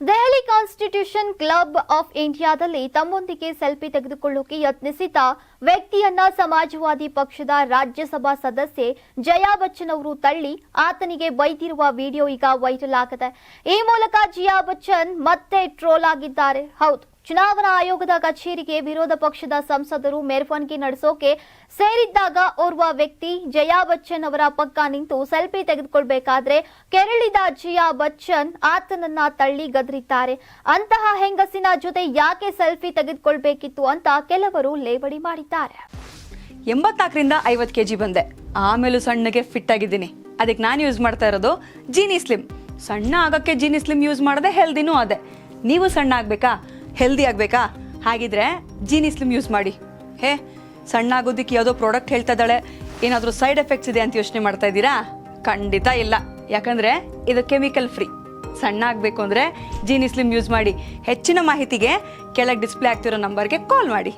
Delhi constitution club of ಇಂಡಿಯಾದಲ್ಲಿ ತಮ್ಮೊಂದಿಗೆ selfie ತೆಗೆದುಕೊಳ್ಳೋಕೆ ಯತ್ನಿಸಿದ ವ್ಯಕ್ತಿಯನ್ನ ಸಮಾಜವಾದಿ ಪಕ್ಷದ ರಾಜ್ಯಸಭಾ ಸದಸ್ಯೆ ಜಯಾ ಬಚ್ಚನ್ ಅವರು ತಳ್ಳಿ ಆತನಿಗೆ ಬೈದಿರುವ ವಿಡಿಯೋ ಈಗ ವೈರಲ್ ಆಗಿದೆ. ಈ ಮೂಲಕ ಜಯಾ ಬಚ್ಚನ್ ಮತ್ತೆ ಟ್ರೋಲ್ ಆಗಿದ್ದಾರೆ. ಹೌದು, ಚುನಾವಣಾ ಆಯೋಗದ ಕಚೇರಿಗೆ ವಿರೋಧ ಪಕ್ಷದ ಸಂಸದರು ಮೆರವಣಿಗೆ ನಡೆಸೋಕೆ ಸೇರಿದ್ದಾಗ ಓರ್ವ ವ್ಯಕ್ತಿ ಜಯಾ ಬಚ್ಚನ್ ಅವರ ಪಕ್ಕ ನಿಂತು ಸೆಲ್ಫಿ ತೆಗೆದುಕೊಳ್ಬೇಕಾದ್ರೆ ಕೆರಳಿದ ಜಯಾ ಬಚ್ಚನ್ ಆತನನ್ನ ತಳ್ಳಿ ಗದರಿದ್ದಾರೆ. ಅಂತಹ ಹೆಂಗಸಿನ ಜೊತೆ ಯಾಕೆ ಸೆಲ್ಫಿ ತೆಗೆದುಕೊಳ್ಬೇಕಿತ್ತು ಅಂತ ಕೆಲವರು ಲೇವಡಿ ಮಾಡಿದ್ದಾರೆ. 84ರಿಂದ 50 kg ಬಂದೆ, ಆಮೇಲೂ ಸಣ್ಣಗೆ ಫಿಟ್ ಆಗಿದ್ದೀನಿ. ಅದಕ್ಕೆ ನಾನು ಯೂಸ್ ಮಾಡ್ತಾ ಇರೋದು ಜೀನಿ ಸ್ಲಿಮ್. ಸಣ್ಣ ಆಗಕ್ಕೆ ಜೀನಿ ಸ್ಲಿಮ್ ಯೂಸ್ ಮಾಡದೆ ಹೆಲ್ದಿನೂ ಅದೇ. ನೀವು ಸಣ್ಣ ಆಗ್ಬೇಕಾ, ಹೆಲ್ದಿ ಆಗಬೇಕಾ? ಹಾಗಿದ್ರೆ ಜೀನಿ ಸ್ಲಿಮ್ ಯೂಸ್ ಮಾಡಿ. ಸಣ್ಣ ಆಗೋದಕ್ಕೆ ಯಾವುದೋ ಪ್ರಾಡಕ್ಟ್ ಹೇಳ್ತಾ ಇದ್ದಾಳೆ, ಏನಾದರೂ ಸೈಡ್ ಎಫೆಕ್ಟ್ಸ್ ಇದೆ ಅಂತ ಯೋಚನೆ ಮಾಡ್ತಾ ಇದ್ದೀರಾ? ಖಂಡಿತ ಇಲ್ಲ, ಯಾಕಂದರೆ ಇದು ಕೆಮಿಕಲ್ ಫ್ರೀ. ಸಣ್ಣ ಆಗಬೇಕು ಅಂದರೆ ಜೀನಿ ಸ್ಲಿಮ್ ಯೂಸ್ ಮಾಡಿ. ಹೆಚ್ಚಿನ ಮಾಹಿತಿಗೆ ಕೆಳಗೆ ಡಿಸ್ಪ್ಲೇ ಆಗ್ತಿರೋ ನಂಬರ್ಗೆ ಕಾಲ್ ಮಾಡಿ.